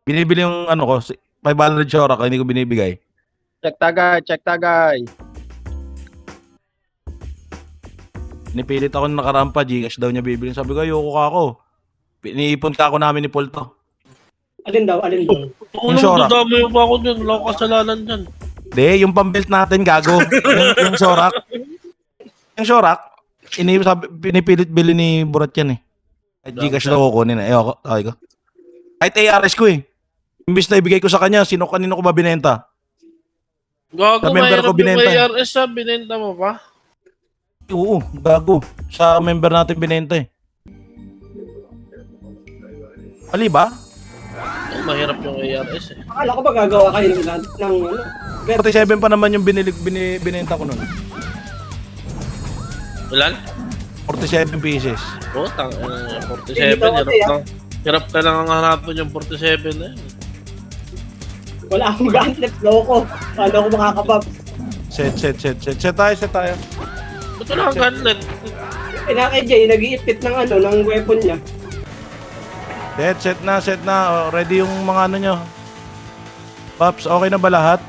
Binibili yung ano ko, 500 Shorak, hindi ko binibigay. Check tagay. Nipilit ako ng nakarampa, Gcash daw niya bibili. Sabi ko, ayoko ka ako. Iniipon ka ako namin ni Polto. Alin daw? Yung Shorak. Dami pa ako dyan. Wala akong kasalanan dyan. Hindi, yung pambelt natin, gago. yung Shorak. Yung Shorak, pinipilit bili ni Burat yan eh. At Gcash daw kukunin eh. Ayoko, okay ko. Kahit ARS ko eh. Imbis na ibigay ko sa kanya, kanino ko ba binenta? Gago, Sa member ko mahirap yung binenta. ARS ha. Binenta mo pa? Oo, gago. Sa member natin binenta eh. Ali ba? Oh, mahirap yung ARS eh. Akala ko ba gagawa kayo ng ano? 47 pa naman yung binenta ko nun. Ilan? 47 pieces. Oh, 47. Hirap ka lang ang hanapin yung 47 na yun. Wala akong gauntlet, loko. Paano ako makakabab? Set tayo. Ba't wala kang gunlet? Pinakay Jay, nag-iipit ng ano, ng weapon niya. Set na. Oh, ready yung mga ano nyo. Paps, okay na ba lahat?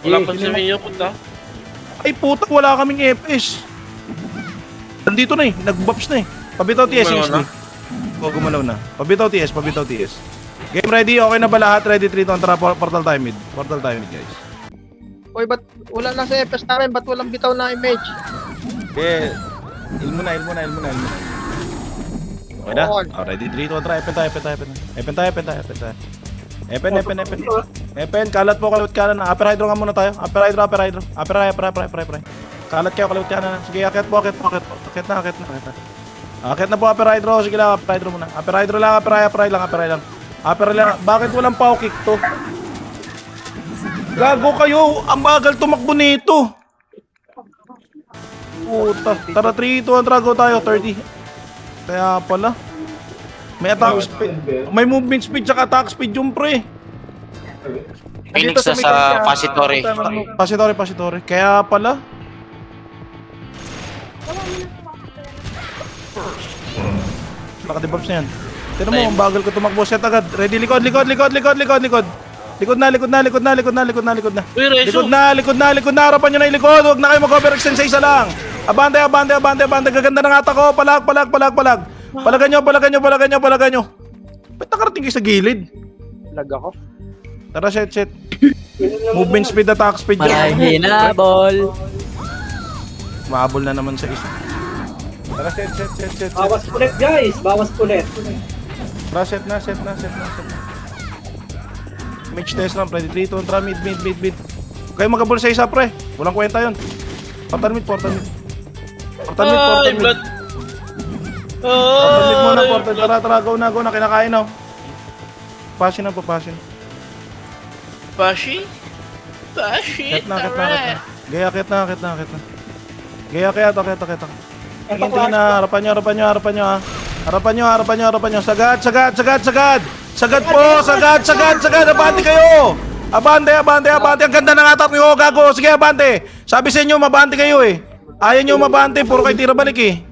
Wala pang si Mio punta. Ay puta, wala kaming EPS. Nandito na eh, nag-bops na eh. Pabitaw TS, Gumalaw Ingsley. Gumalaw na. Pabitaw TS. Game ready, okay na ba lahat? Ready 3 to tara, portal time mid guys. Oy, ba't wala lang sa FS namin? Ba't walang bitaw na image? Okay, ilmo na. Okay na? Oo. Oh, ready 3 to tara, Epen tayo. Epen, kalat po, kalut ka na. Upper hydro nga muna tayo. Upper hydro. Kalat kayo, kalut ka na. Sige, akit po. Akit na po, upper hydro. Sige lang, upper hydro muna. Upper hydro lang, upper lang. Bakit walang pow kick to? Gago kayo, ang bagal tumakbo nito. Puta. Tara, 3, 2, 1, go tayo, 30. Kaya pala. May attack speed. May movement speed tsaka attack speed yung pre. Phoenix na sa Pasitore. Pasitore. Kaya pala. Naka-debuffs na yan. Tignan mo, ang bagal ko tumakbo. Set agad. Ready, likod. Likod na. Uy, Rezo! Likod na. Harapan nyo na yung likod. Huwag na kayo mag-overextend sa isa lang. Abante. Gaganda ng atak ko. Palag. Palagan nyo. Ba't nakarating kayo sa gilid? Lag ako. Tara, set. Movement speed, attack speed. Hinabol. Mahabol na naman sa isa. Tara, set. Bawas ulit guys, Tara, set na. Mage test lang, ready 3, 2, 1, mid. Kayo magabol sa isa, pre. Walang kwenta yun. Portal mid. Ay, blood! Portal mid muna, portal. Tara, go na. Kinakain na. Pasin na. Pashi? Akit na. Gaya, akit na. Gaya, akit. Tingin na, harapan nyo. Sagad po. Abante kayo. Abante. Ang ganda ng atak nyo, gago. Sige, abante. Sabi sa inyo, mabante kayo eh. Ayaw nyo mabante, puro kayo tira balik eh.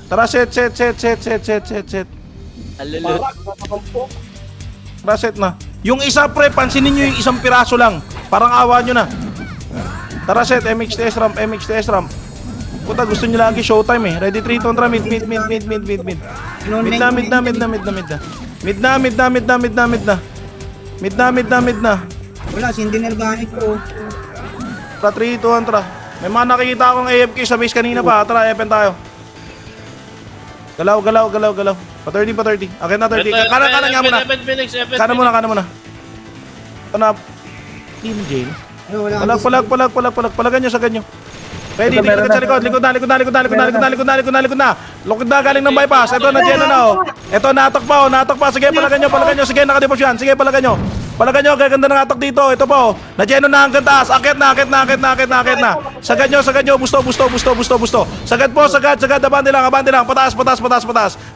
Tara, set. Tara, set na. Yung isa, pre, pansinin nyo yung isang piraso lang. Parang awa nyo na. Tara, set. MXTS ramp. Puta, gusto nyo lagi showtime eh. Ready 3, 2, 1, mid. Mid na. Wala, sindinel ganit ko. Tara, 3, 2, 1, tara. May mga nakikita akong AFK sa base kanina pa. Tara, Epen tayo. Galaw. Pa 30. Okay na 30. Kanan nga muna. Phoenix. Kanan muna. Ito na. Team Jail. Palag. Palagan nyo, sagad nyo. Ready, tingnan ka sa likod. Likod na. Lukod na, galing ng bypass. Ito na, Jenna na oh. Ito, natak pa. Sige, palagan nyo. Sige, nakadebuff yan. Sige, palagan nyo. Gaganda ng atak dito. Ito po. Na-Jenna na hanggang taas. Akit na. Sagad nyo. Busto. Sagad. Abante lang. Pataas.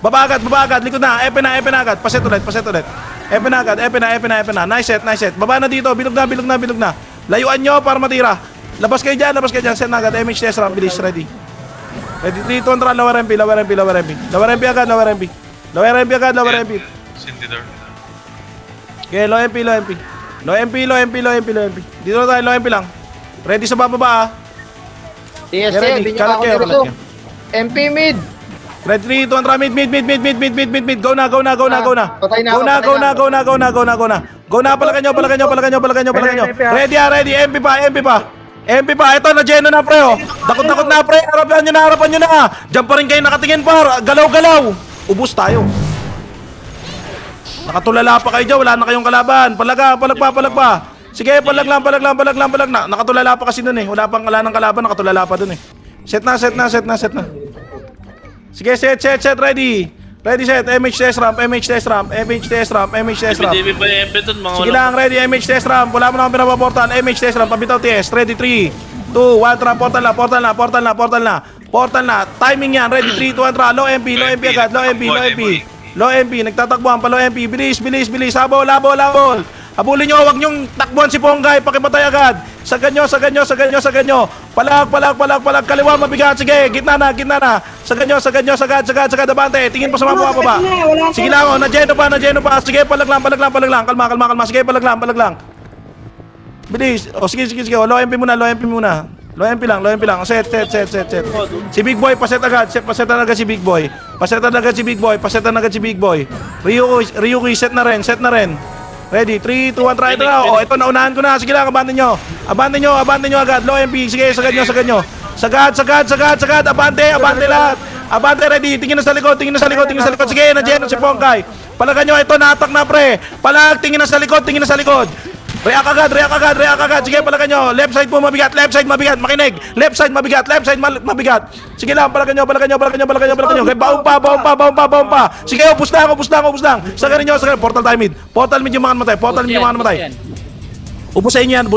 Babagat. Likod na. Epen na agad. Paset ulit. Epen na. Nice set. Baba na dito. Bilog na. Layuan nyo para matira. Labas kayo dyan. Set na agad. MHTS ramp. Bilis. Ready. Ready. 3, 2, 1, lower MP. Lower MP agad. Lower MP. Cindy there. Okay, low MP, low MP. Low MP, low MP, low MP, low MP. Dito tayo, low MP lang. Ready sa bababa, ah. TST, Ready, binyo kalat ako kayo, dito. kalat kayo. MP mid. Ready, 3, 2, 1, mid. Go na. Patay na Go ako, na, patay na ako. Go na, palagan nyo. Ready, ready. MP pa. Ito, na-geno na, pre, oh. Dakot na, pre. Harapan nyo na. Diyan pa rin kayo nakatingin, par. Galaw. Ubus tayo. Nakatulala pa kayo dyan. Wala na kayong kalaban. Palag pa. Sige, palag lang. Nakatulala pa kasi dun, eh. Wala nang kalaban. Nakatulala pa dun, eh. Set na. Sige, set. Ready, set. MH test ramp. DB ba yung MP dun? Mga Sige lang, ready, MH test ramp. Wala mo na akong pinapaportahan. MH test ramp, pabitaw TS. Ready, 3, 2, 1, tra. Portal na. Timing yan. Ready, 3, 2, 1, tra. Low MP agad. Low MP. Nagtatakbuhan pa, low MP. Bilis. Habol. Habulin nyo, huwag nyong takbuhan si Ponggay. Pakipatay agad. Sagad nyo. Palag. Kaliwa, mabigat. Sige, gitna na. Sagad nyo. Abante. Tingin pa sa mga bumababa. Sige lang, oh. Na-geno pa. Sige, palag lang. Kalma. Sige, palag lang. Bilis. O, sige. O, low MP muna. Low MP lang. Set. Si Big Boy, paset agad si Big Boy. Ryuki, set na rin. Ready, 3, 2, 1, try ito na. O, ito, naunahan ko na. Sige lang, abantin nyo agad. Low MP, sige, sagad nyo. Sagad. Abante lahat. Abante, ready. Tingin na sa likod. Sige, na-geno si Pongkay. Palagan nyo, ito, na-attack na, pre. Palag, tingin na sa likod. React agad. Sige, palagan nyo. Left side mabigat. Makinig. Left side mabigat. Sige lang, palagan nyo. Okay, baon pa. Sige, upos lang. Sagarin nyo. Portal mid yung mga namatay. Ubusayin yan.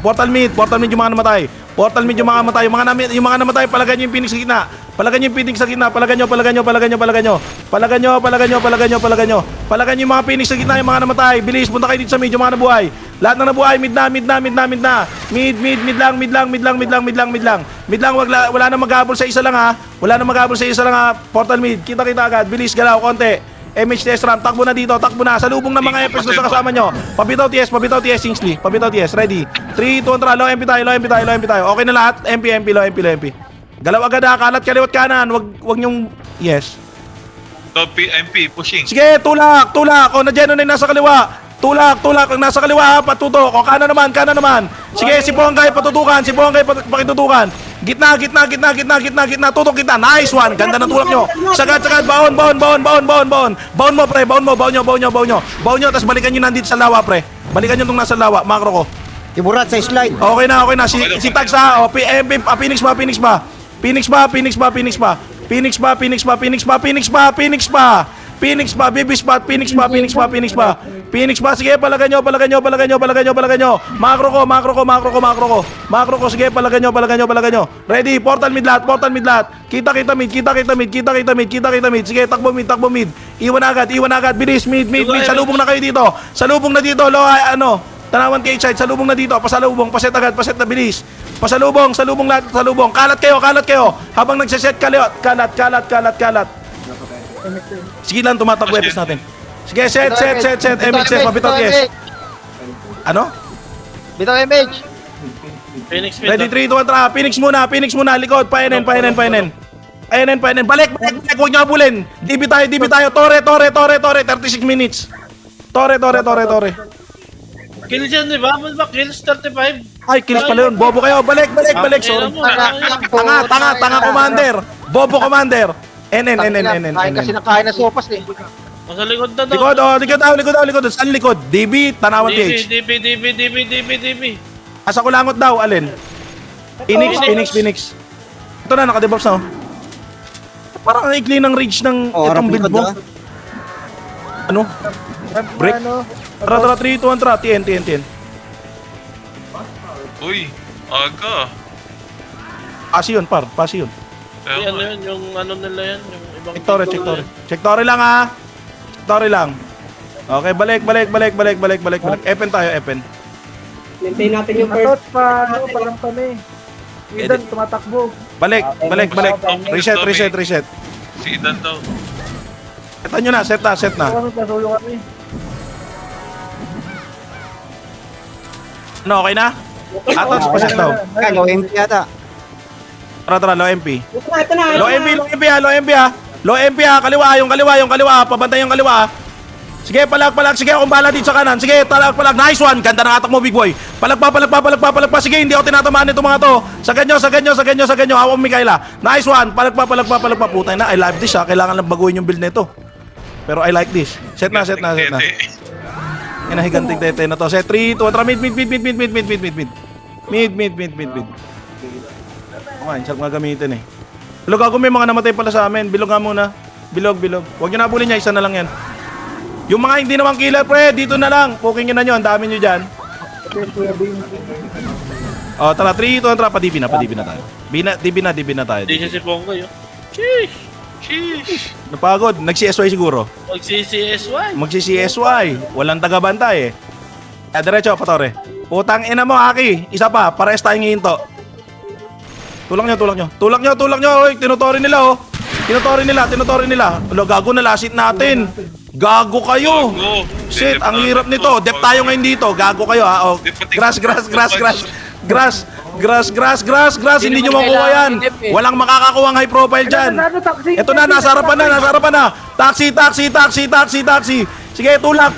Portal mid yung mga namatay. Yung mga namatay, palagan nyo yung Phoenix sa gitna. Palagan nyo. Palagan nyo yung mga Phoenix sa gitna, yung mga namatay. Bilis, punta kayo dito sa mid, yung mga nabuhay. Lahat na nabuhay, mid na. Mid lang, wala na maghabol sa isa lang, ha. Portal mid, kita agad. Bilis, galaw, konti. MH test ramp, takbo na dito, salubong ng mga FS na sa kasama nyo. Pabitaw TS, Kingsley. Ready. 3, 2, 1, low MP tayo. Okay na lahat, low MP. Galaw agad, ha, kalat kaliwat kanan, wag nyong, yes. MP, pushing. Sige, tulak. O, na-geno na yung nasa kaliwa. Tulak. Ang nasa kaliwa, ha, patutok. O, kanan naman. Sige, si Ponggay, pakitutukan. Gitna. Tutok gitna. Nice one. Ganda ng tulak nyo. Sagad. Baon. Baon mo, pre. Baon nyo. Tapos balikan nyo nandito sa lawa, pre. Balikan nyo itong nasa lawa. Makro ko. Iburat sa slide. Okay na. Si Tags, ha. O, Phoenix ba? Phoenix pa, baby spot, Phoenix pa, sige, palagan nyo. Makro ko, sige, palagan nyo. Ready, portal mid lahat. Kita mid. Sige, takbo mid. Iwan agad, bilis, mid. Salubong na kayo dito. Low, tanawan kayo side, salubong na dito. Paset na, bilis. Pasalubong lahat. Kalat kayo. Habang nagsaset kalat. Sige lang, tumatakbo FS natin. Sige, set. MH test, mabitaw TS. Ano? Bitaw MH. Phoenix mid. Ready, 3, 2, 1, tra. Phoenix muna, likod. Painin. Balik, huwag nyo habulin. DB tayo. Tore, 36 minutes. Tore. Kills yan, di ba? Kills 35. Ay, kills pala yun. Bobo kayo. Balik. Sorry. Tanga, commander. Bobo, commander. Kain kasi ng kain na sopas, eh. Nasa likod na daw. Likod. Saan likod? DB, tanawan TH. DB. Asa ko langot daw, alin? Phoenix. Ito na, naka-debuffs na, oh. Parang ang ikli ng rage ng itong build mo. Ano? Break? Tara, 3, 2, 1, tara. TN. Uy, aga. Pasi yun. Ano yun, yung ano nila yan, yung ibang... Check Tore lang, ha. Tore lang. Okay, balik. Epen tayo. Maintain natin yung first. Parang kami. Idan, tumatakbo. Balik. Reset. Si Idan daw. Setan nyo na, set na. Kami, pasulo kami. Ano, okay na? Atos, paset daw. Ay, low MP yata. Tara, low MP. Ito na. Low MP ha. Low MP ha. Kaliwa, yung kaliwa. Pabantay yung kaliwa. Sige, palag. Sige, akong bala dito sa kanan. Sige, palag. Nice one. Ganda ng atak mo, big boy. Palag pa. Sige, hindi ako tinatamaan nito mga to. Sa ganyo. Hawak Mikaela. Nice one. Palag pa. Putay na, I love this ha. Kailangan lang baguhin yung build nito. Pero I like this. Set na. Inahiganting tete na to. Set 3, 2, 1, mid. Mid. Kumain, sarap nga gamitin eh. Bilog ako, may mga namatay pala sa amin. Bilog nga muna. Bilog. Huwag nyo nabulin niya, isa na lang yan. Yung mga hindi naman killer, pre, dito na lang. Poking nyo na nyo, ang dami nyo dyan. O, tara, 3, 2, 1, tara. Padibi na tayo. Dibi na tayo. Hindi siya si Ponggoy, oh. Sheesh. Napagod, nag-CSY siguro. Magsi-CSY. Walang taga-bantay eh. Diretso, Patore. Putang ina mo, Aki. Isa pa, pares tayong hihinto. Tulak nyo. Oy, tinutori nila, oh. Tinutori nila. Alo, gago na lasit natin. Gago kayo. Shit, ang hirap nito. Dep tayo ngayon dito. Gago kayo, ha. Oh. Grass. Hindi nyo makuha yan. Walang makakakuha ng high profile dyan. Ito na, nasa harapan na. Taxi. Sige, tulak.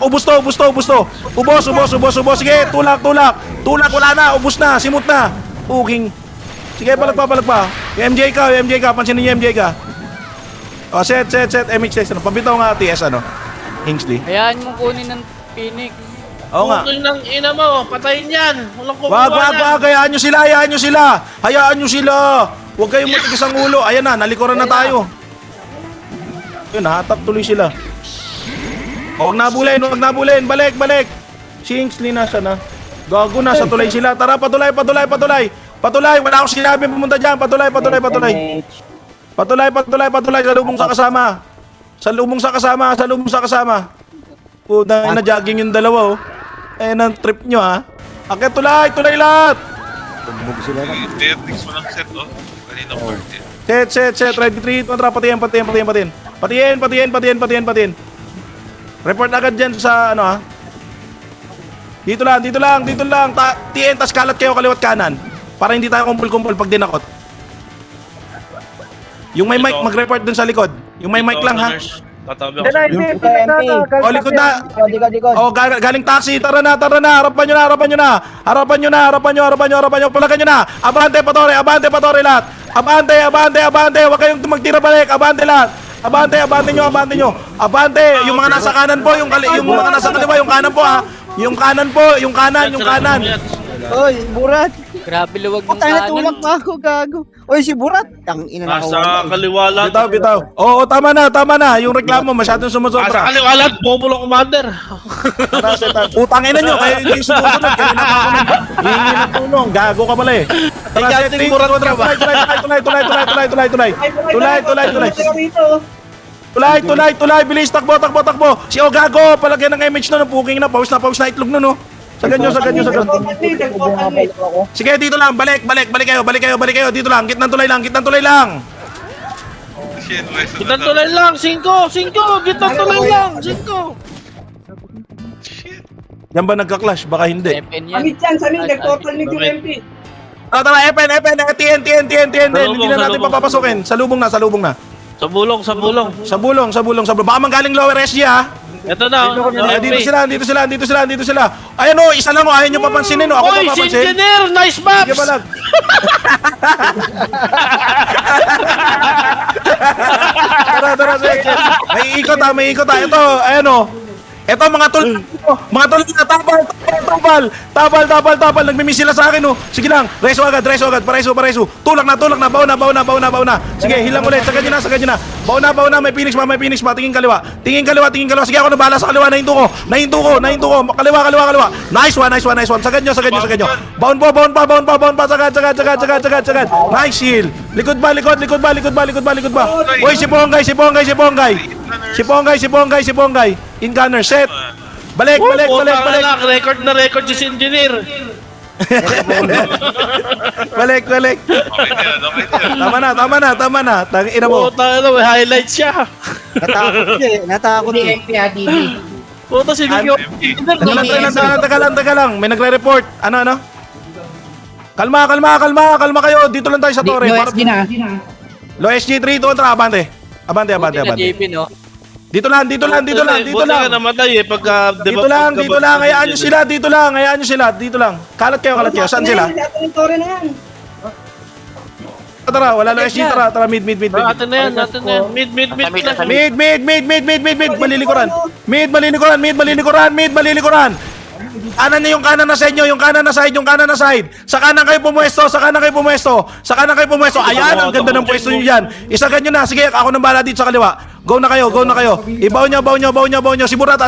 Ubus to. Ubos. Sige, tulak. Wala na, ubus na, simut na. Puking. Sige, palag pa. Yung MJ ka. Pansinin niyo MJ ka. O, set. MH test. Pabitaw nga TS, Kingsley. Hayaan mo kunin ng Phoenix. Oo nga. Putol ng ina mo, patayin yan. Walang Wag. Hayaan nyo sila. Huwag kayong matigas ang ulo. Ayan na, nalikuran na tayo. Yun, hatak tuloy sila. Huwag nabulin. Balik. Kingsley na siya na. Gago na, sa tulay sila. Tara, patulay. Wala akong sinabi pumunta dyan. Patulay. Salubong sa kasama. Puta na jogging yung dalawa, oh. Ayan ang trip nyo, ha. Akit, tulay lahat. Tactics mo lang set, oh. Kanina 40. Set. Ready, 3, 2, 1, patiin. Report agad dyan sa, ha. Dito lang. TN, tas kalat kayo kaliwat kanan. Para hindi tayo kumpul-kumpul pag dinakot. Yung may mic, mag-report dun sa likod. Yung may mic lang, ha. Tatabi ako sa O, likod na. O, galing taxi. Tara na. Harapan nyo na. Palagan nyo na. Abante, Patore lahat. Abante. Huwag kayong magtira balik. Abante lahat. Abante nyo. Abante. Yung mga nasa kanan po. Yung mga nasa kaliwa. Yung kanan po, ha. Yung kanan. Oy, Burat. Grabe luwag ng Tayo kanan. tulak pa ako, gago. Oy, si Burat. Tang ina na Nasa kaliwa lang. Bitaw. Oo, tama na. Yung reklamo masyadong Nasa sumusobra. kaliwa lang, Bobo Commander. Utang ina nyo, kaya hindi sumusunod. Kanina pa ako hihingi ng tulong. Gago ka pala eh. Tara, set, Ikating murat ka ba? Tulay. Bilis, takbo. Si Gago, palagyan ng image na, puking na, pause na itlog na, no. Sa ganyo. Sige, dito lang, balik kayo, dito lang, gitnang tulay lang. Shit, Gitang tulay lang, 5. Gitang tulay lang, 5. Yan ba nagka-clash? Baka hindi. Seven yan. Samid, nag-total mid yung MP. Tara, TN, hindi na natin papapasukin. Salubong na. Sa bulong. Baka manggaling lower SG, ha. Ito na. Dito sila. Ayan, o, isa lang, o, ayaw nyo papansinin, o. Ako Oy, si papapansin. Engineer! Nice maps! Sige, balag. Tara, sige. May ikot, ha. Ito, ayan, o. Ito, mga tulad na, tabal, nagmimiss sila sa akin, oh. Sige lang, reso agad, pareso. Tulak na, baw na. Sige, hilang ulit, sa ganyan na. Baw na, may Phoenix pa, tingin kaliwa. Sige, ako na bahala sa kaliwa, nahinto ko. Kaliwa. Nice one. Sa ganyo. Baon pa, sagad. Nice heal. Likod ba? Uy, si Ponggay. In gunner, set. Balik. Record na record si Engineer. Balik. Okay na. Tama na. Tangina mo. Puta na, may highlight siya. Natakot eh. DB. Puta, sinigaw. Teka lang. May nagre-report. Ano? Kalma kayo. Dito lang tayo sa Torre. Low SG 3, kontra, abante. Abante. JP, no? Dito lang. Buti ka namatay eh, pagka... Dito lang. Hayaan nyo sila. Dito lang. Kalat kayo. Saan sila? Tara, wala low SG. Tara, mid. Atin na yan. Mid. Mid. Malilikuran. Kanan niyo yung kanan na sa inyo, yung kanan na side. Sa kanan kayo pumuesto. Ayan, ang ganda ng pwesto niyo diyan. Isagan niyo na. Sige, ako nang bahala dito sa kaliwa. Go na kayo. Ibaw niyo. Si Burat.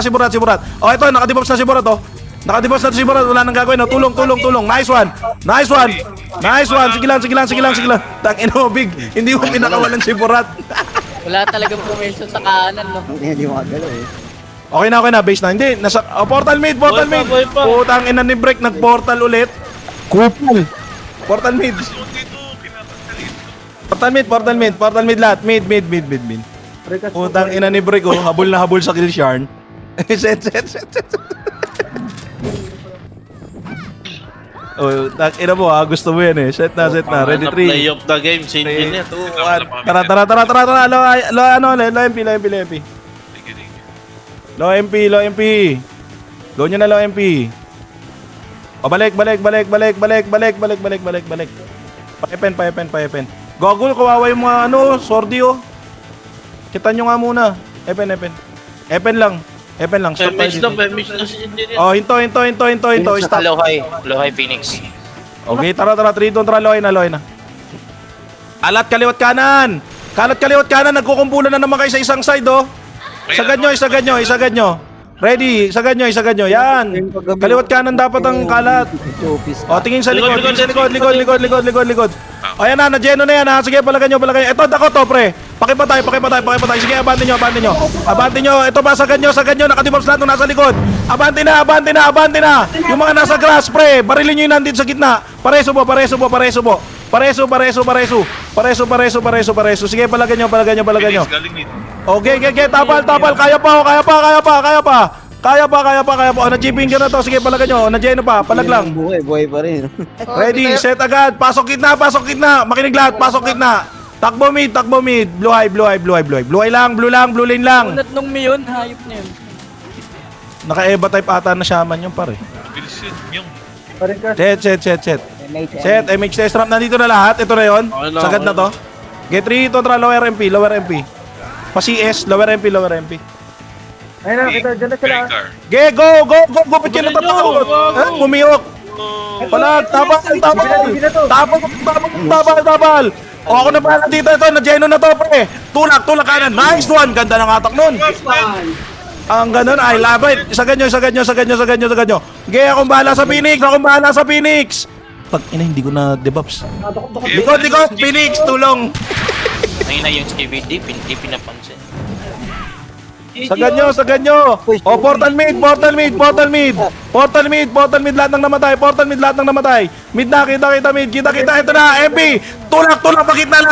Oh, ito, nakadibos na si Burat, oh. Wala nang gagawin, oh. Tulong. Nice one. Sige lang. Tangin mo, Big. Hindi mo pinakawalan si Burat. Wala talagang pumesto sa kanan, no? Hindi makagalaw eh. Okay na, base na. Hindi, nasa portal mid. Boy pa. Putang ina ni break, nag-portal ulit. Kupal. Portal mid. Yung dito, pinapagkalit. Portal mid lahat. Mid. Putang ina ni break, oh. Habol na habol sa kill Sharn. Set. Oh, tak ina mo, gusto mo yan eh. Set na. Ready 3. Play of the game, single yan. 2, 1. Tara. Low MP. Low MP. Go nyo na low MP. O balik. Pa-epen. Gogol, kawawa yung mga sordi oh. Kita nyo nga muna. Epen lang. Stop tayo dito. Permis na si engineer. Oh, hinto. Stop. Low high Phoenix. Okay, tara. 3, 2, tara, loy na. Alat, kaliwat kanan. Nagkukumpulan na naman kayo sa isang side oh. Isagad nyo. Ready, isagad nyo. Yan. Kaliwat kanan dapat ang kalat. O, tingin sa likod. Likod. O, yan na, na-geno na yan ha. Sige, palagan nyo. Ito, dako to, pre. Pakipatay. Sige, abante nyo. Ito ba, sagad nyo. Nakadibobs lahat nung nasa likod. Abante na. Yung mga nasa grass, pre. Barilin nyo yung nandito sa gitna. Pareso po. Sige, palagan nyo. Galing mid. Okay. Tapal. Kaya pa. O, na-jeeping ka na to. Sige, palagan nyo. Na-geno pa. Palag lang. Buhay pa rin. Ready, set agad. Pasok gitna. Makinig lahat. Pasok gitna. Takbo mid. Blue high. Blue lane lang. Unat nung Mion, hayop na yun. Naka-eva type ata na shaman yung pare. Bilis yun. Yung. Set, MH test ramp. Nandito na lahat. Ito na yun. Okay na, Sagad na okay to. Get 3, kontra lower MP. Pa-CS, lower MP. Ayun na, kita, dyan na sila. Car. Go! Ba't ka natatakot? Pumiyok. Palag, tapal. O, ako na pala dito. Ito, na-geno na to, pre. Tulak kanan. Nice one. Ganda ng atak nun. Ang ganun, I love it. Sagad nyo. Ge, akong bahala sa Phoenix. Pag ina, hindi ko na debuffs. Likod, Phoenix, tulong. Ngayon na yung CVD, hindi pinapansin. Sagad nyo. O, portal mid. Lahat ng namatay. Mid na, kita mid. Kita. Ito na, MP. Tulak, magitna.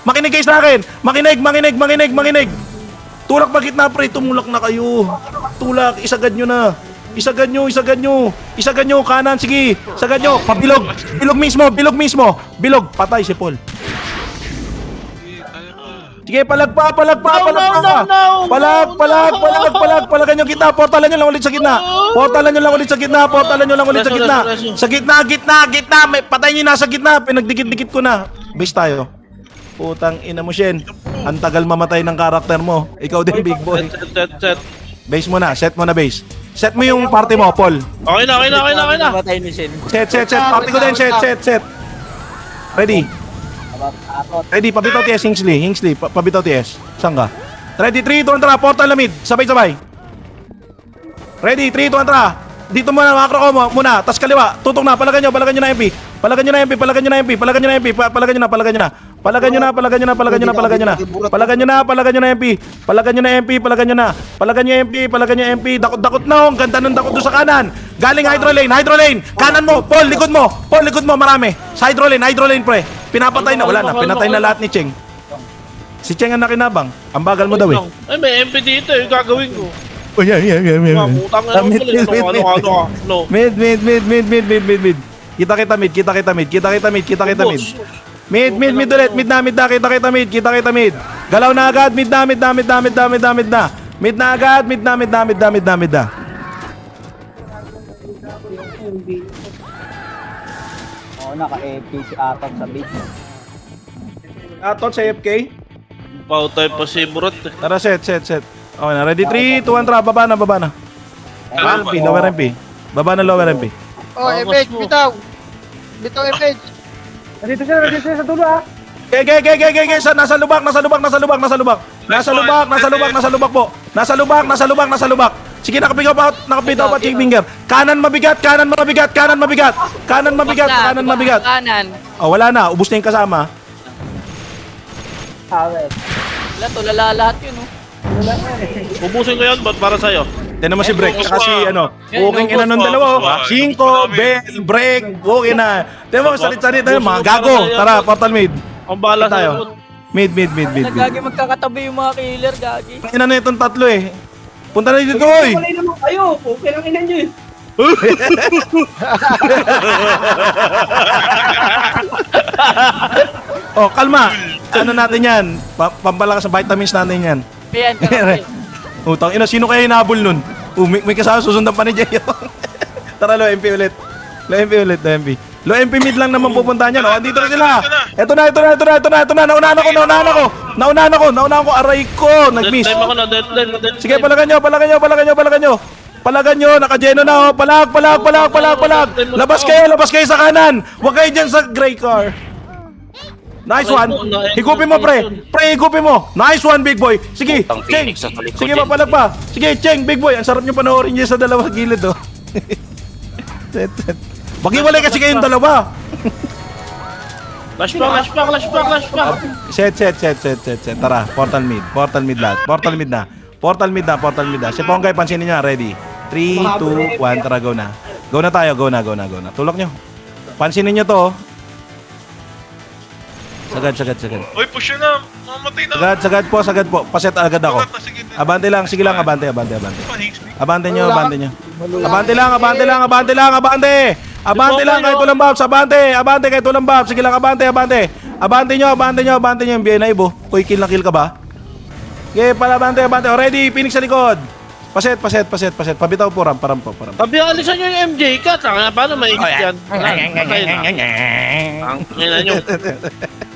Makinig kayo sa akin. Makinig. Tulak, magitna, pre. Tumulak na kayo. Tulak, isagad nyo na. Isagad nyo. Kanan, sige. Sagad nyo. Pabilog. Bilog mismo. Patay si Paul. Sige, palag pa. Palagan nyo kita. Portalan nyo lang ulit sa gitna. Sa gitna. Patay nyo na sa gitna. Pinagdikit-dikit ko na. Base tayo. Putang ina mo, Shen. Ang tagal mamatay ng karakter mo. Ikaw din, big boy. Set. Base mo na. Set mo na base. Set mo yung party mo, Paul. Okay na. Namatay ni Shen. Set. Party ko din. Set. Ready, pabitaw TS, Hingsley, pabitaw TS. Saan ka? Ready, 3, 2, 1, portal na mid. Sabay. Ready, 3, 2, 1, dito muna, macro ko muna. Tas kaliwa, tutok na, palagan nyo na MP. Palagan nyo na. Dakot na, ang ganda ng dakot doon sa kanan. Galing hydro lane. Kanan mo, Paul, likod mo, marami. Sa hydro lane, pre. Pinapatay na, wala na, pinatay na lahat ni Cheng. Si Cheng ang nakinabang. Ang bagal mo daw eh. Ay, may MP dito, yung gagawin ko. Oh, yan. Utang na Mid, mid, mid, mid. Ano? Mid. Kita mid. Mid ulit. Mid na. Kita mid. Galaw na agad. Mid na. Mid na. Oo, naka-AP si Atok sa big. Atot sa AFK. Pautay pa si Burot. Tara, set. Okay na. Ready? 3, 2, 1, tara. Baba na. Lower MP. Baba na lower MP. Oh, FH, bitaw. Bitaw, FH. Okay. Nasa lubak po. Nasa lubak. Sige, nakapitaw pa, chick finger. Kanan mabigat. Kanan. Oh, wala na. Ubus na yung kasama. Wala, tulala lahat yun, oh. Ubusin ko yan, ba't para sa'yo? Tinan mo si Break. Tsaka si, walking ina nung Boss, dalawa. boss. 5, Bell, Break, walking na. Tinan mo, salit-salit tayo. Mga gago. Tara, portal mid. Ang bala Tayo. sa'yo. Mid. Gagi magkakatabi yung mga killer, gagi. Ina na itong tatlo eh. Punta na dito, oy! Wala naman kayo. Okay lang ina nyo eh. Oh, kalma. Ano natin yan? Pampalakas sa vitamins natin yan. Piyan ka, Utang ina, sino kaya hinabol nun? May kasama susundan pa ni Jay. Tara, low MP ulit. Low MP mid lang naman pupuntahan yan. Oh, andito na sila. Ito na. Naunahan ako. Aray ko. Nag-miss. Dead time ako na, dead time. Sige, palagan nyo. Naka-geno na, oh. Palag. Labas kayo sa kanan. Huwag kayo dyan sa gray car. Nice one. Higupin mo, pre. Higupin mo. Nice one, big boy. Sige, Utang Cheng. Phoenix sa palikod Sige, yan. mapalag pa. Sige, Cheng, big boy. Ang sarap nyo panoorin nyo sa dalawa gilid, oh. Mag-iwalay kasi kayong dalawa. Flashback. Set. Tara, portal mid lahat. Portal mid na. Si Ponggay, pansinin nyo, ready. 3, 2, 1, tara, go na. Go na tayo, go na. Tulak nyo. Pansinin nyo to, oh. Sagad. Uy, push yun na. Mamatay na. Sagad po. Paset agad ako. Sige. Abante lang, sige lang, abante. Panis. Abante nyo. Abante lang, kahit walang babs, abante kahit walang babs. Sige lang, abante. Abante nyo, yung BNI na ibo. Uy, kill ka ba? Okay, pala, abante. Oh, ready, Phoenix sa likod. Paset. Pabitaw po, ram. Tabi, alisan nyo yung MJ ka. Tanga, paano maikit yan? Ang ina nyo.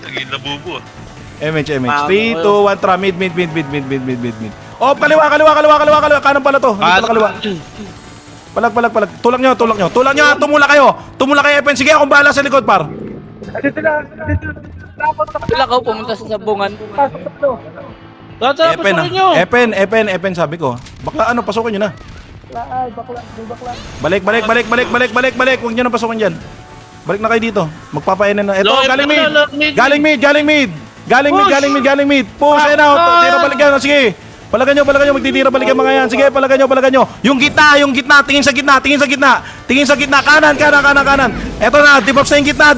Naging labubo. MH. 3, 2, 1, tara, mid. Oh, kaliwa. Kanan pala to. Hindi pala kaliwa. Palag. Tulak nyo. Tumula kayo, Epen. Sige, akong bahala sa likod, par. Wala ka, pumunta sa sabungan. Tatapos ako nyo. Epen, sabi ko. Bakla, pasukin nyo na. Balik. Huwag nyo na pasukin dyan. Balik na kayo dito. Magpapainan na. Ito, galing mid. Push, ayun na. Tira balikan. Sige. Palagan nyo. Magtitira balikan mga yan. Sige, palagan nyo. Yung gitna. Tingin sa gitna. Kanan. Ito na. Debuffs na yung gitna.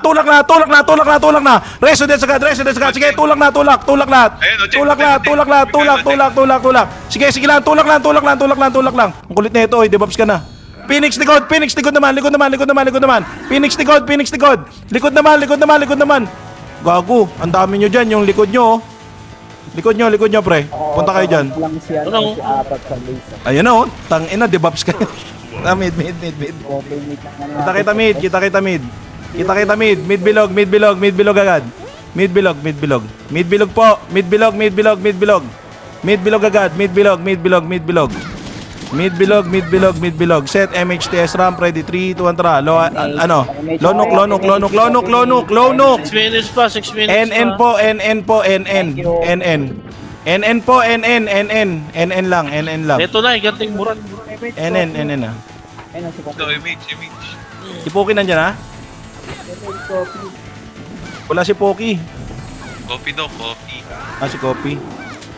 Tulak na. Resident sagad. Sige, tulak lahat. Tulak. Sige lang. Tulak lang. Ang kulit na ito. Debuffs ka na. Phoenix likod naman. Phoenix likod. Likod naman. Gago, ang dami nyo dyan, yung likod nyo, oh. Likod nyo, pre. Punta kayo dyan. Lang si Atok sa base. Ayun na, oh. Tangina, debuffs kayo. Mid. Kita mid. Mid bilog agad. Mid bilog po. Mid bilog agad. Mid bilog. Set MHTS ramp ready. 3, 2, 1, tara. Lonok. 6 minutes pa. NN po. NN lang. Ito na, iganting buran. NN na. Ayun, si Kopi. Ito, image. Si Poki nandyan, ha? Wala si Poki. Coffee daw, coffee. Si Kopi.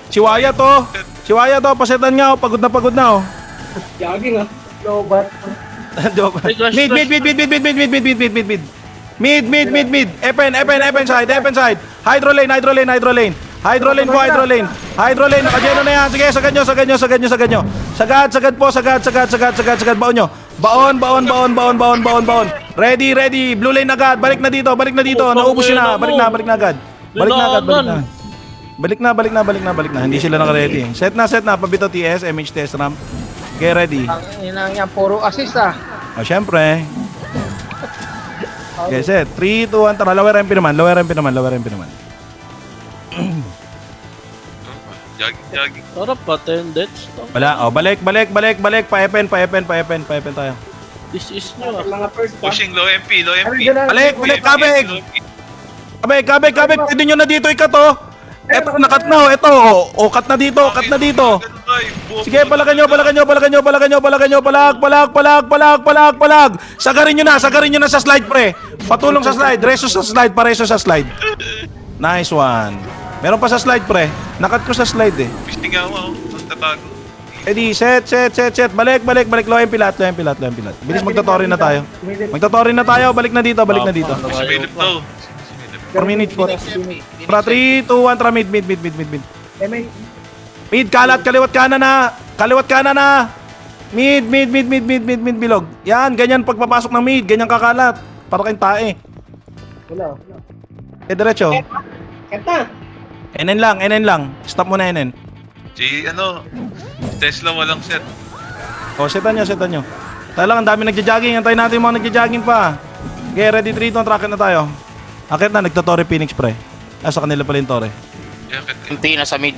Si Waya to, pasetan nga, oh. Pagod na, oh. Gagi nga. Joke. Mid. Epen side. Hydro lane po. Hydro lane, nakajeno na yan. Sige, sagad nyo. Sagad po, sagad. Baon nyo. Baon. Ready. Blue lane agad. Balik na dito. Naubos yun na. Balik na agad. Balik na. Hindi sila naka-ready. Set na. Pabito TS, MH test ramp. Okay, ready. Ang inang yan, puro assist ah. O, syempre. Okay, set. 3, 2, 1, tara. Lower MP naman. Jogging. Sarap pa, 10 deaths. Wala. O, balik. Pa-FN tayo. This is nyo. Mga first pa. Pushing low MP. Balik, kabig. Kabig. Pwede nyo na dito ikato. Eto, nakat na. Ito, cut na dito. Sige, palagan nyo. Palag. Sagarin nyo na sa slide, pre. Patulong sa slide. Pareso sa slide. Nice one. Meron pa sa slide, pre. Nakat ko sa slide eh. Pisting ako. Ang tatago. Ready, set. Balik. Low MP lahat. Bilis, magtotorin na tayo. Balik na dito. Sumilip to. 4 minutes po. Para 3, 2, 1, tara mid. Mid, kaliwat kanan na. Mid, bilog. Yan, ganyan pagpapasok ng mid, ganyan kakalat. Para kayong tae. Wala. Diretso. Kanta. NN lang. Stop mo na NN. Tesla walang set. O, setan nyo. Tayo lang, ang dami nagja-jogging. Antayin natin yung mga nagja-jogging pa. Okay, ready 3, 2, track na tayo. Akit na, nagtotore Phoenix, pre. Sa kanila pala yung tore. Kunti na sa mid.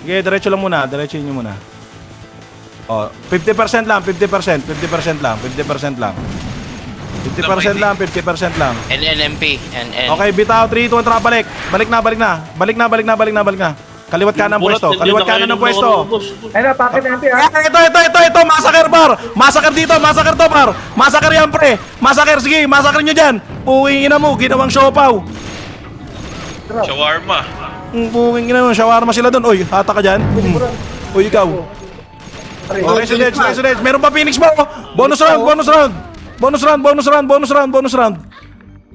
Okay, diretso lang muna. Diretso nyo muna. O, 50% lang. 50% lang. NNMP. NN. Okay, bitaw, 3, 2, 1, tara, balik. Balik na. Kaliwat kanan ng pwesto. Ayun na, packet na MP ah. Ito, massacre bar. Massacre dito, massacre to, par. Massacre yan, pre. Massacre, sige, massacre nyo dyan. Puwing ina mo, ginawang siopaw. Shawarma. Puwing ina mo, shawarma sila dun. Uy, hata ka dyan. Uy, ikaw. Okay, sunod. Meron pa Phoenix mo. Bonus round.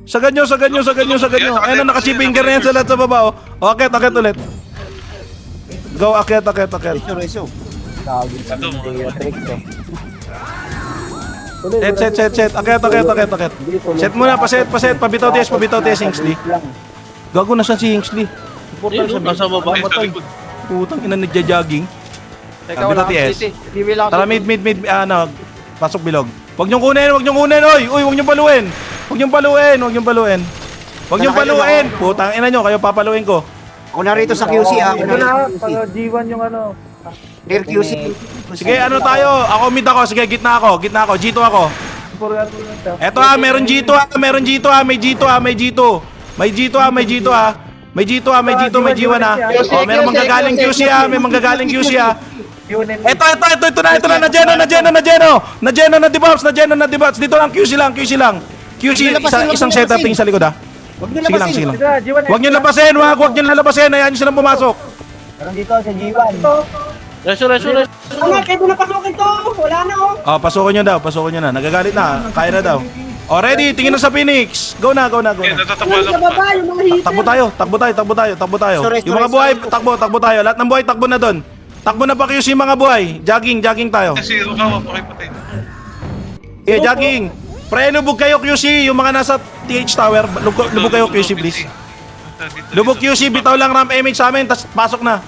Sagad nyo. Ayun na, naka-chipfinger na yan sa lahat sa baba. Akit ulit. Go, akit. Reso. Tawagin sa tricks eh. Set. Akit. Set muna, paset. Pabitaw TS, Kingsley. Gago na siya si Kingsley. Yun, nasa baba. Putang ina, nagja-jogging. Teka, Pabitaw wala akong TS. city. Bibili ako. Tara, mid, pasok bilog. Huwag niyong kunin, oy! Uy, huwag niyong paluin! Huwag niyong paluin! Putang ina nyo, kayo papaluin ko. Ako na rito sa QC ah. Ito na, pag G1 yung ano. Near QC. Sige, ano tayo? Ako mid ako, sige, gitna ako. G2 ako. Eto meron G2 may G1 ah. Oh, meron manggagaling QC ah. Ito na, Najeno na debuffs. Dito lang, QC lang. QC, isang setup ting sa likod ah. Sige lang. Huwag nyo labasin, hayaan nyo silang pumasok. Meron dito sa G1. Reso. Pwede na pasukin to. Wala na oh. Pasukin nyo na. Nagagalit na, kaya na daw. Ready, tingin na sa Phoenix. Go na. Natatapal Sa baba yung mga hit. Takbo tayo. Yung mga buhay, takbo tayo. Lahat ng buhay, takbo na doon. Takbo na pa kayo si mga buhay. Jogging tayo. Kasi Rukawa, pakipatay. Jogging. Pre, lubog kayo QC. Yung mga nasa TH Tower, lubog kayo QC, please. Lubog QC, bitaw lang ramp image sa amin, tas pasok na.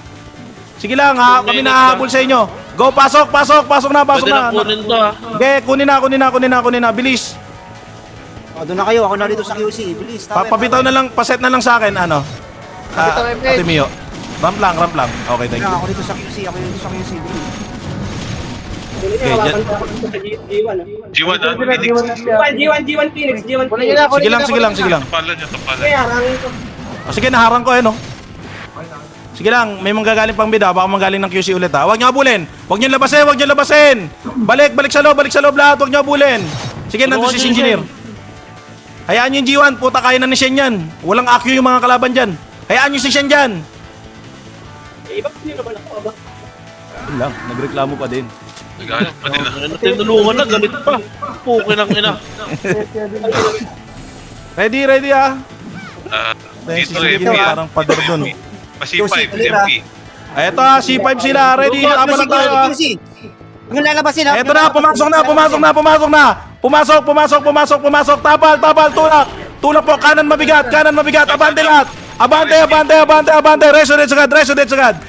Sige lang, kami nahahabol sa inyo. Go, pasok na. Pwede na kunin to ha. Okay, kunin na, bilis. Doon na kayo, ako na rito sa QC. Bilis, Papabitaw na lang, paset na lang sa akin, ano? Papitaw, MH. Ate Mio. Ramp lang. Okay, thank you. Ako dito sa QC, G1 ah, Phoenix. G1 Phoenix. Kunin nyo na. Sige lang. Tapalan niya. Kaya harangin ko. Sige, naharang ko no. Sige lang, may manggagaling pang bida, baka manggaling ng QC ulit ha. Huwag niyo habulin. Huwag niyo labasin. Balik sa loob lahat. Huwag niyo habulin. Sige, nandun si engineer. Hayaan niyo yung G1, puta kaya na ni Shen yan. Walang AQ yung mga kalaban dyan. Hayaan niyo si Shen dyan. Iba ko nyo naman ako ba? Yun lang, nagreklamo pa din. Naghanap pa nila. Tinulungan na, galit pa. Pukin ang ina. Ready ha. Dito Sige, MP ah. parang pader dun. Pasi 5 MP. Eto ha, C5 sila. Ready, laban lang tayo ha. Yung lalabasin ha. Eto na, pumasok na. Tapal, tulak. Tulak po, kanan mabigat. Abante lahat. Abante. Reso agad.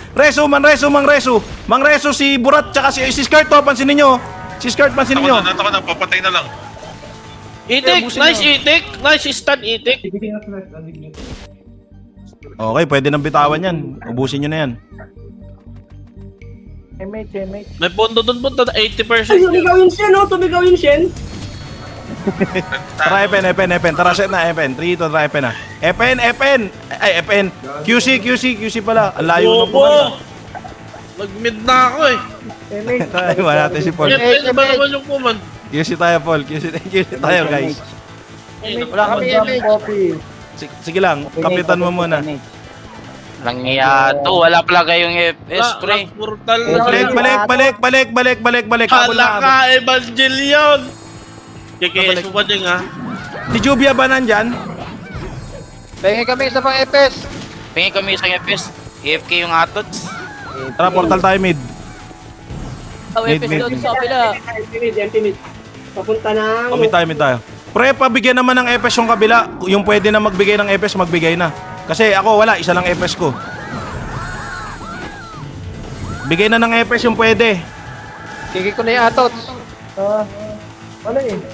Mang Reso, si Burat, tsaka si Skirt to, pansinin nyo. Nataka na, papatay na lang. Itik! Nice itik! Nice stun itik! Okay, pwede nang bitawan yan. Ubusin nyo na yan. May pondo doon po, 80%. Ay, tumigaw yung Shen, oh. Tumigaw yung Shen. Tara, Epen. Tara, set na, Epen. 3, 2, tara, Epen na. Epen. Ay, Epen. QC pala. Ang layo nung Bobo! pumunta. Nag-mid na ako eh. Tayo, wala natin si Paul. Pwede ba naman yung puman? QC tayo, Paul. QC tayo, guys. Wala kami image. Sige lang, kapitan mo muna. Lang to. Wala pala kayong FS, pre. Portal. Balik. Hala ka, Evangelion! KKS mo pa din ha? Si Jubia ba nandyan? Pengi kami isa pang FS. Pingin kami isang FS. AFK yung atods. Tara, portal tayo mid. Ang FS daw sa kapila. Empty mid. Papunta ng... Mid tayo. Pre, pabigyan naman ng FS yung kabila. Yung pwede na magbigay ng FS, magbigay na. Kasi ako wala, isa lang FS ko. Bigay na ng FS yung pwede. Kiki ko na yung Atots.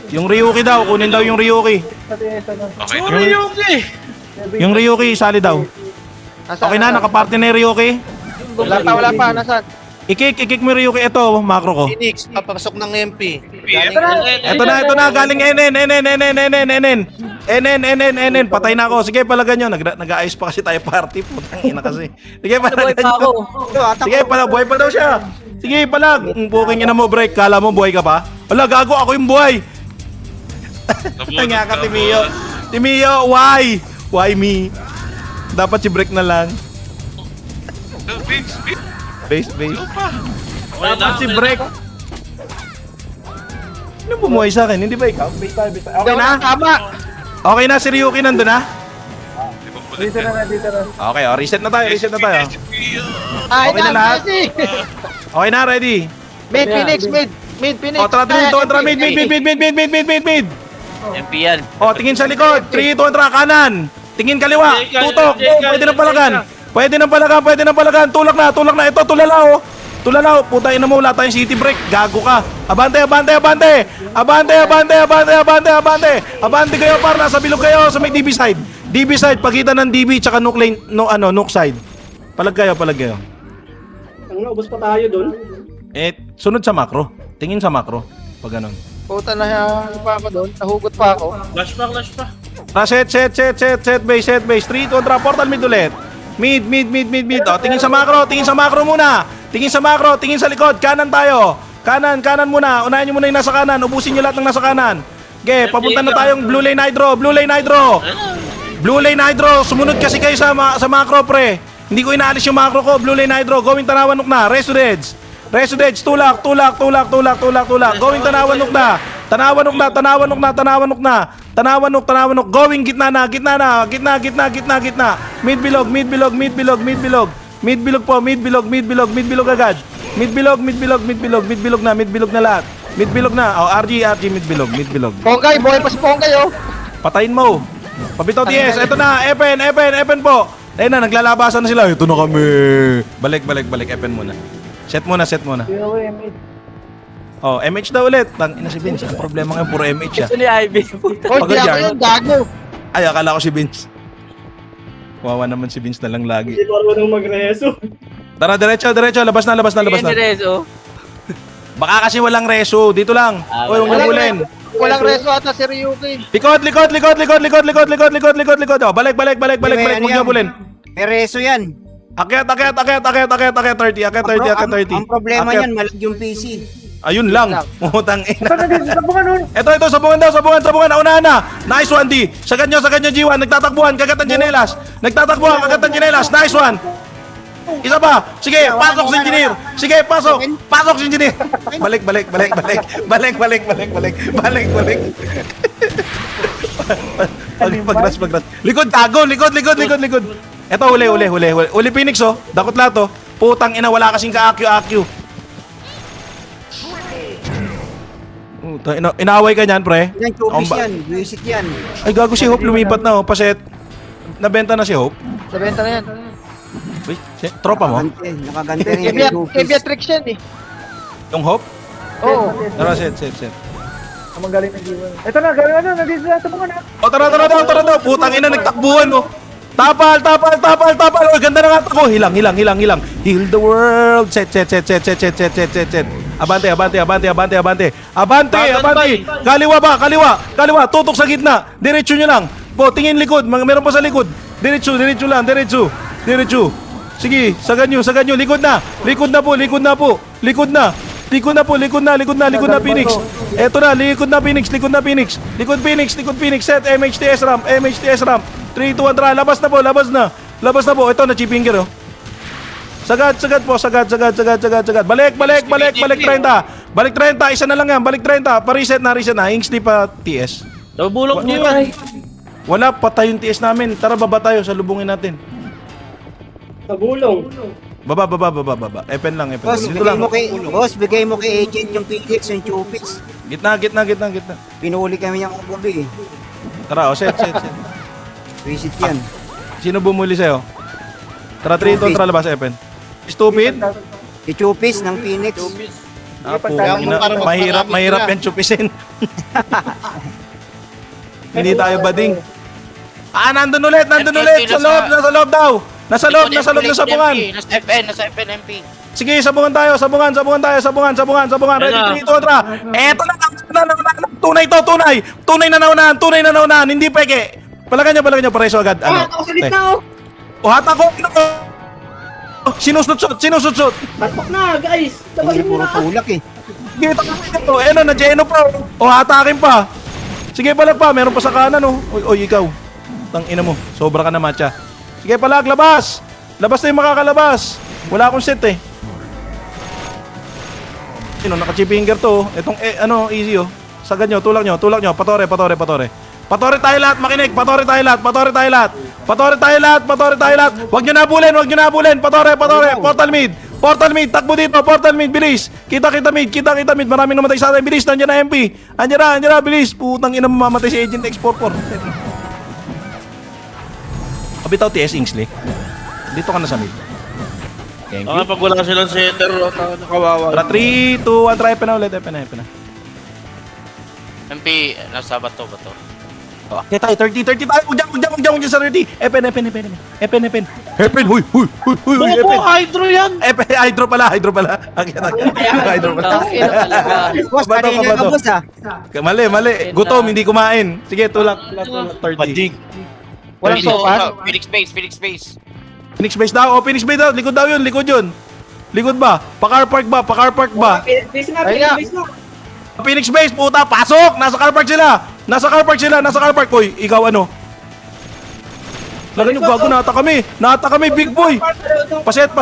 Yung Ryuki daw, kunin daw yung Ryuki. Okay. Sorry, Yuki! Yung Ryuki, isali daw. Okay na, nakaparty na yung Ryuki. Wala pa. Nasaan? Ikik mo yung Ryuki. Ito, macro ko. Phoenix, papasok ng MP. PM? Ito na, galing NN. Patay na ako. Sige, palagan nyo. Nag-aayos pa kasi tayo party. Putang ina kasi. Sige, Buhay palagan pa ako. nyo. Sige, buhay pa daw siya. Sige, palag. Booking na mo, break. Kala mo, buhay ka pa? Wala, gago. Ako yung buhay. Nga ka, Timio, why? Why me? Dapat si break na lang. Vince. Base. Okay na, Dapat si okay break. na. Ano bumuhay sa akin? Hindi ba ikaw? Base tayo. Okay na? Tama. Okay na, si Ryuki nandun na? Dito na. Okay, reset na tayo. Ay, Okay na lahat? Okay na, ready? Mid, Phoenix, mid, Phoenix. O, tara, mid. MP yan. O, tingin sa likod. 3, 2, tara, kanan. Tingin kaliwa. Tutok. Pwede ng palagan. Tulak na. Ito, tulala, oh. Putain na mo, wala tayong city break. Gago ka. Abante kayo, par. Nasa bilog kayo sa may DB side. DB side, pagitan ng DB tsaka nuke lane, nuke side. Palag kayo. Ang naubos pa tayo doon. Sunod sa macro. Tingin sa macro. Pag ganun. Puta na pa ako doon. Nahugot pa ako. Flash pa. Set base. 3, 2, drop. Portal mid ulit. Mid. O, tingin sa macro muna. Tingin sa likod. Kanan tayo. Kanan muna. Unahin nyo muna yung nasa kanan. Ubusin nyo lahat ng nasa kanan. Okay, papunta na tayong Blue Lane Hydro. Sumunod kasi kayo sa macro, pre. Hindi ko inaalis yung macro ko. Blue Lane Hydro. Going Tanawan Nuk na. Residence. Tulak. Going Tanawan Nuk na. Tanawan Nuk. Going gitna na. Mid bilog agad. Mid bilog na lahat. Mid bilog na. Oh, RG mid bilog. Ponggay, buhay pa si Ponggay, oh. Patayin mo. Pabitaw TS. Ito na, Epen po. Ayun na, naglalabasan na sila. Ito na kami. Balik. Epen muna. Set muna. Oh, MH daw ulit. Tangina si Vince. Ang problema ngayon, puro MH siya. Gusto ni Ivy. Hoy, Pagod di ako yan. yung gago. Ay, akala ko si Vince. Wawa naman si Vince na lang lagi. Hindi marunong magreso. Tara, diretso. Labas na. Rezo. Baka kasi walang reso. Dito lang. Uy, huwag niyo bulin. Walang reso ata si Ryuki. Likod. Oh, balik. Huwag niyo bulin. May reso yan. Akyat, 30. Ang problema Akyat. niyan, malag yung PC. Ayun lang. Putang ina. Ito, sabungan. Unahan na. Nice one, D. Sagad nyo, G1. Nagtatakbuhan, kagat ang tsinelas. Nice one. Isa pa. Sige, pasok si engineer. Pasok si engineer. Balik. Pagras. Likod. Ito, huli. Uli Phoenix, oh. Dakot lahat, oh. Putang ina, wala kasing ka-AQ. Inaway ka niyan, pre. Yan, chupis yan. Music yan. Ay, gago si Hope, lumipat na, oh. Paset. Nabenta na si Hope. Nabenta na yan. Uy, tropa mo? Nakagante rin yung Kay chupis. Beatrix yan eh. Yung Hope? Oo. Tara, set. Magaling na giwan. Ito na, gawin ano, nandito na, ito na. O, tara. Putang ina, nagtakbuhan, oh. Tapal. Oh, ganda na nga ako. Hilang. Heal the world. Set. Abante. Kaliwa. Tutok sa gitna. Diretso nyo lang. Po, tingin likod. Meron pa sa likod. Diretso lang. Sige, sagan nyo. Likod na po. Phoenix. Eto na, likod na Phoenix. Likod Phoenix. Set, MHTS ramp. 3, 2, 1, tara. Labas na po. Ito na, chip finger, oh. Sagad po. Balik 30. Balik 30, isa na lang yan. Balik 30. Pa-reset na. Ingsley pa TS. Nabulok niyo yan. Wala, patay yung TS namin. Tara, baba tayo. Salubungin natin. Sa gulong. Baba. Epen lang. Boss, Dito lang. bigay mo kay agent yung Phoenix, yung chupis. Gitna. Pinuli kami niyang gabi eh. Tara, set. Visit yan. Sino bumuli sa'yo? Tara, 3, 2, tara, labas, Epen. Stupid? Si chupis ng Phoenix. Mahirap yan chupisin. Hindi tayo bading. Nandun ulit. Nasa loob daw. Nasa loob na sabungan. Nasa FN MP. Sige, sabungan tayo. Ready, 3, 2, tara. Eto na. Tunay na naunahan. Hindi peke. Palagan nyo, pareso agad. Ako sa gitna oh. Hata ko. Sinusot. Patok na guys. Tabasin mo Puro na. tulak eh. Sige, ito. Na-geno pa. Hatakin pa. Sige, palag pa. Meron pa sa kanan, oh. Oy, ikaw. Tang ina mo. Sobra ka na, matcha. Sige, palag, labas. Labas na yung makakalabas. Wala akong set, eh. Naka-chip finger to, oh. Itong, easy, oh. Sagad nyo, tulak nyo. Patore. Patore tayo lahat, makinig. Patore tayo lahat. Huwag nyo nabulin. Patore. Portal mid. Takbo dito. Portal mid. Bilis. Kita mid. Maraming namatay sa atin. Bilis. Nandiyan na MP. Andiyan na. Bilis. Putang ina, mamamatay si Agent X44. Kabitaw TS Ingsley. Dito ka na sa mid. Thank you. Pag wala silang center, nakawawa. Tara, 3, 2, 1. Try na ulit. Epen na. MP, nasa bato. Okay tayo, 30 tayo. Huwag dyan sa 30. Epen. Epen, huy. Bobo, hydro yan. Epen, hydro pala. Hydro pala. Boss, kanina ka boss ah. Mali. Gutom, hindi kumain. Sige, tulak 30. Walang sopas. Phoenix Base. Phoenix base daw. Phoenix base daw. Likod yun. Likod ba? Pa-car park ba? Base na. Phoenix base, puta, pasok! Nasa car park sila. Hoy, ikaw ano? Lagan nyo, gago, nata kami, big boy! Paset.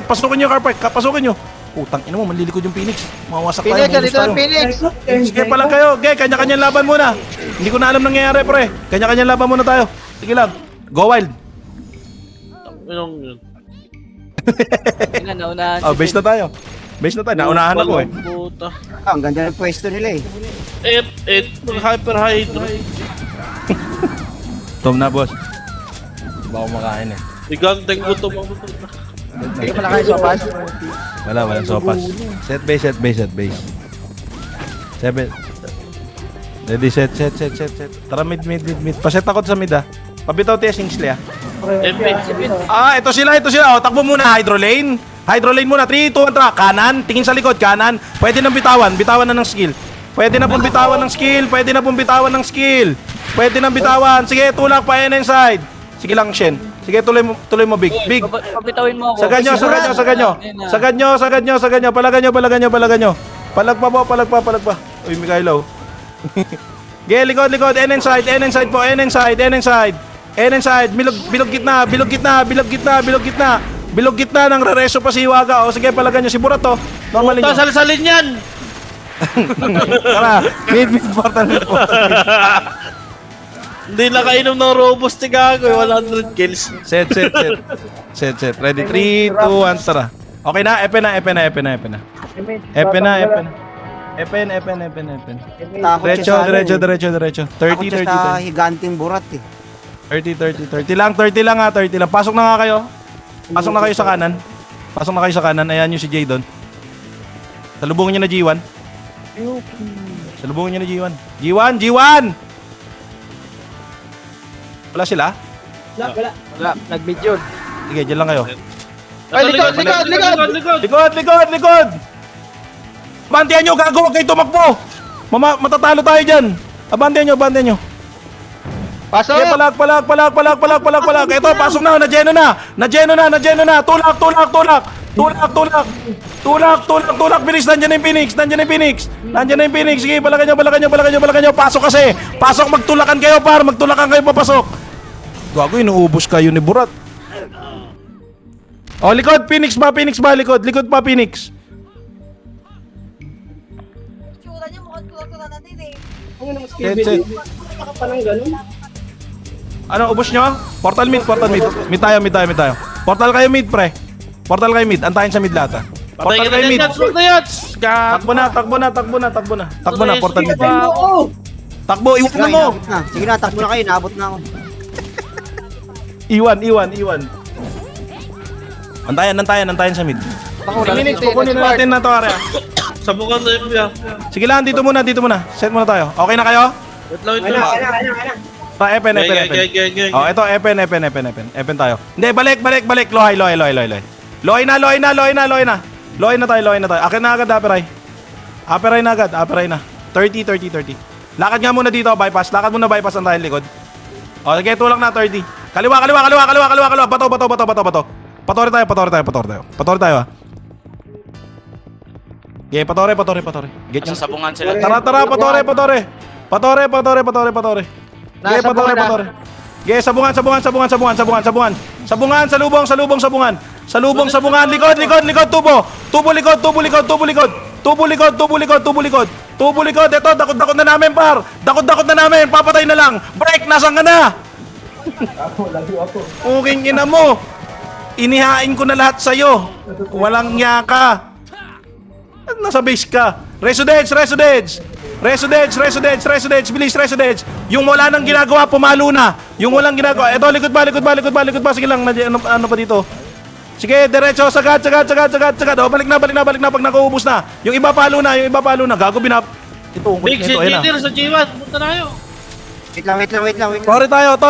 Pasukin nyo car park, pasukin nyo. Putang ina mo, manlilikod yung Phoenix. Mawasak tayo, Phoenix, minus dito tayo. ang Phoenix. Sige pa lang kayo, kanya-kanyang laban muna. Hindi ko na alam nangyayari, pre. Kanya-kanyang laban muna tayo. Sige lang, go wild. Naunahan. Base na tayo. Naunahan ako eh. Puta. Ang ganda ng pwesto nila eh. Hyper hydro. Tom na, boss. Di ba ako makain eh. Iganteng gutom ako. Hindi ko malaki sopas. Walang sopas. Set base. 7. Ready, set. Tara, mid. Paset ako sa mid ah. Pabitaw tayo Ingsley ah. MP. Ito sila. Oh, takbo muna, hydro lane muna. 3, 2, 1, tara. Kanan, tingin sa likod, kanan. Pwede nang bitawan na ng skill. Pwede na pong bitawan. Sige, tulak pa inside. Sige lang, Shen. Sige, tuloy mo, Big. Pabitawin mo ako. Sagad nyo. Palagan nyo. Palag pa. Uy, Mikhailo. Ge, likod. N inside po. Bilog gitna ng rereso pa si Hiwaga. O sige, palagan nyo si Burato. Normalin nyo. Salsalin yan. Tara, mid portal. Hindi nakainom ng robust ni Gago, 100 kills. Set. Ready? 3, 2, 1, tara. Okay na, epe na. Takot siya Diretso. sa Takot siya 30. sa higanting burat eh. 30 lang ha, 30 lang. Pasok na nga kayo. Pasok na kayo sa kanan. Ayan yung si Jay doon. Salubungin niyo na G1. G1! Wala sila? Wala, nag-mid yun. Sige, dyan lang kayo. Ay, Likod! Abantihan nyo, gago, huwag kayo tumakbo! Matatalo tayo dyan! Abantihan nyo! Pasok! Okay, palag! Ito, pasok na, na-geno na! Tulak! Bilis, nandiyan na yung Phoenix! Sige, balakan nyo! Pasok kasi! Pasok, magtulakan kayo, papasok! Gago, inuubos kayo ni Burat. Oh, likod, Phoenix ba, likod pa, Phoenix. Tsura niya mukhang tulad natin eh. Set. Baka pa ng ganun. Ano, ubos nyo? Portal mid. Mid tayo. Portal kayo mid, pre. Antayin sa mid lahat, ha. Patay Portal ka kayo na mid. Yats, wag na Yats! Takbo na, portal mid. Oo! Takbo, iwan Sige, mo. inabot na. Sige na, takbo na kayo. Naabot na ako. Iwan. Antayan sa mid. Minutes, Kukunin na natin na to, area. Sabukan na yung biya. Sige lang, dito muna. Set muna tayo. Okay na kayo? Wait lang. Epen. Geng. Oh, ito, Epen tayo. Hindi, balik. Lohay. Lohay na tayo. Akin na agad, Aperay na. 30. Lakad nga muna dito, bypass. Ang tayo likod. O, sige, tulak na, 30. Kaliwa. Bato. Patore tayo, ha. Okay, patore. Get nyo. Sasabungan sila. Tara, patore. Okay, patore. Okay, sabungan. Sabungan, likod, tubo likod. Ito, dakot na namin, par. Papatay na lang. Break, nasan ka na? Uking ina mo. Inihain ko na lahat sa'yo. Walang niya ka. Nasa base ka. Residence. Bilis, residence. Yung wala nang ginagawa, pumalo na. Yung walang ginagawa. Ito, likod ba. Sige lang, ano pa dito? Sige, diretso, sagad. O, balik na pag nakaubos na. Yung iba palo na. Gago, ito, ungkot Big, nito. Ayun na. sa G1. Punta na kayo. Wait lang. Tore tayo.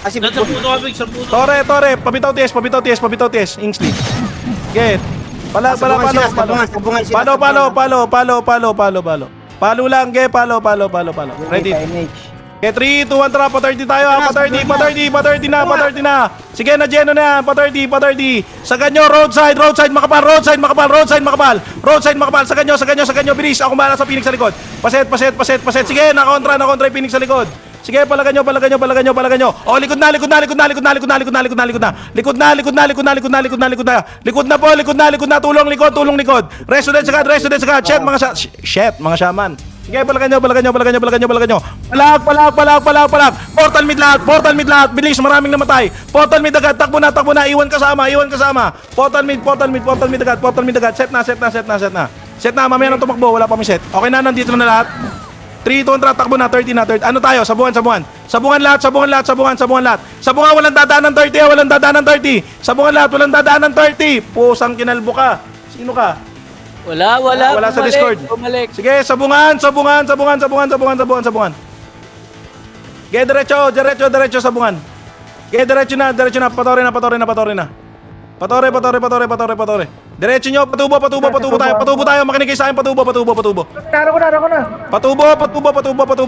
Kasi Yan sa puno ka, Big. Sa puno. Tore. Pabitaw TS. Ingsley. Get. Palo. Sabungan sila. Palo. Palo lang, ge. Palo. Ready. Okay, 3, 2, 1, tara. Pa-30 tayo, ha. Pa-30 na. Sige, na-geno na yan. Pa-30. Sagad nyo, roadside, makapal. Sagad nyo. Bilis, ako bahala sa Phoenix sa likod. Paset. Sige, nakontra yung Phoenix sa likod. Sige, palagan nyo. Oh, likod na. Likod na. Tulong likod. Resident sagad. Shit, mga shaman. Sige, palagan nyo. Palag. Portal mid lahat. Bilis, maraming namatay. Portal mid agad. Takbo na. Iwan kasama. Portal mid agad. Set na. Mamaya nang tumakbo. Wala pa may set. Okay na, nandito na lahat. 3, 2, 1, takbo na, 30 na. Ano tayo? Sabuhan lahat. Sabuhan, walang dadaan ng 30. Sabuhan lahat, walang dadaan ng 30. Pusang kinalbo ka. Sino ka? Wala. Wala sa Discord. Bumalik. Sige, sabungan. Ge, diretso, sabungan. Ge, diretso na. Patore na. Patore. Diretso nyo, patubo tayo. Makinig kayo sa akin, patubo. Naro ko na. Patubo.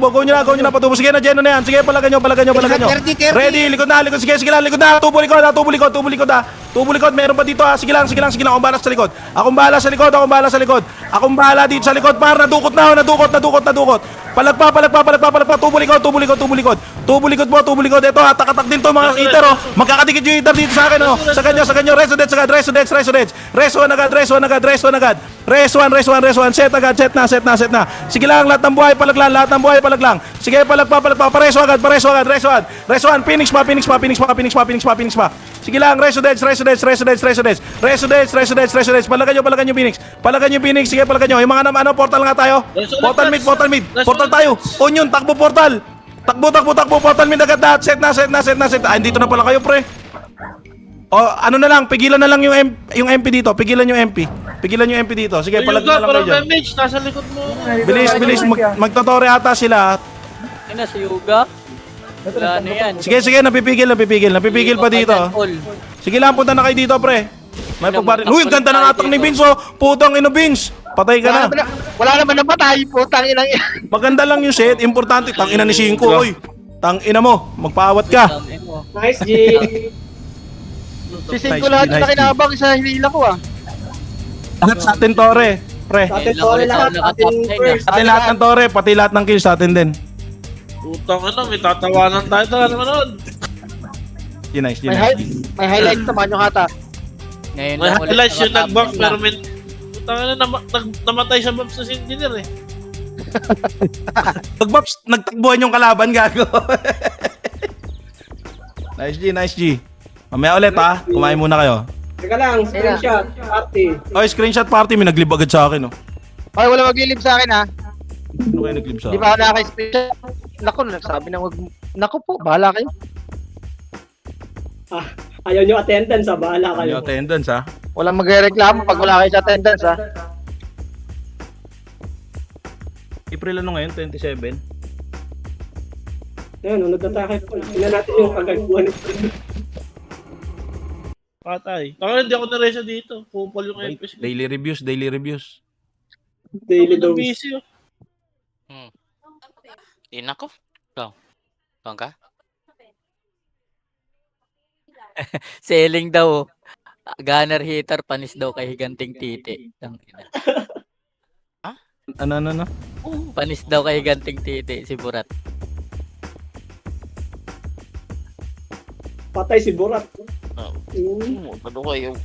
Go nyo na, patubo. Sige, na-geno na yan. Sige, palagan nyo. 30. Ready, likod na. Sige, likod na. Tubo likod. Meron pa dito, ha. Sige lang. Akong bahala sa likod. Akong bahala dito sa likod. Par, nadukot na. Palagpa. Tubo likod. Tubo likod. Ito, atak din to mga eater, oh. Magkakadikit yung eater dito sa akin, oh. Sa kanyo. Reso Deds agad. Reso 1 agad. Res 1. Set na. Sige lang, lahat ng buhay palaglang. Sige, palagpa. Pareso agad. Res 1. Phoenix pa. Sige lang, Reso Deds. Palagan nyo, Phoenix. Sige, palagan nyo. Yung mga portal nga tayo. Portal mid. Portal tayo. Onion, takbo portal. Takbo, portal mid agad lahat. Set na. Ah, dito na pala kayo, pre. O, ano na lang, pigilan na lang yung MP dito. Pigilan yung MP dito. Sige, palag na lang kayo dyan. damage, nasa likod mo. Bilis. Magtotore ata sila. Ayun na, si Yuga. Wala na yan. Sige, napipigil pa dito. Sige lang, punta na kayo dito, pre. May pagbarin. Uy, ganda ng atak ni Vince, oh. Putang ina, Vince. Patay ka na. Wala naman na patay, putang inang yan. Maganda lang yung set. Importante, tang ina ni Cinco, oy. Tang ina mo, magpaawat ka. Nice, G. Sisig ko lahat na kinabang sa hinila ko ah. Lahat sa atin, Tore. Pre. Sa atin, sorry lahat. Atin first. Sa atin lahat ng Tore, pati lahat ng kills sa atin din. Putang ina, may tatawanan tayo talaga naman. Nice. May highlight naman yung hata. Ngayon May lang ulit highlights yung nag-buff nakatapos pero na. may... Putang ina, namatay sa buff sa engineer eh. Pag-buffs, nagtakbuhan yung kalaban, gago. Nice G. Mamaya ulit, ha. Kumain muna kayo. Teka lang, screenshot. Party. Oy, screenshot party, may naglib agad sa akin, oh. Ay, wala maglilib sa akin ha. Ano kayo naglib sa Di akin? ba ako nakaka-special? Naku, nagsabi na wag... Naku po, bahala kayo. Ayaw nyo attendance, bahala kayo. Yung attendance, ha. Walang magreklamo pag wala kayo sa attendance ha. April ano ngayon? 27? Ayun, unod na tayo. Tingnan natin yung kagagawa nito. Patay. Taka hindi ako nareso dito. Kupal yung NPC. Daily reviews. Daily Ako dose. busy oh. Ina ko. Bang ka? Selling daw. Gunner hitter, panis daw kay Higanting Titi. Tangina. Ano? Panis daw kay Higanting Titi, si Burat. Patay si Borat. Ano kayo?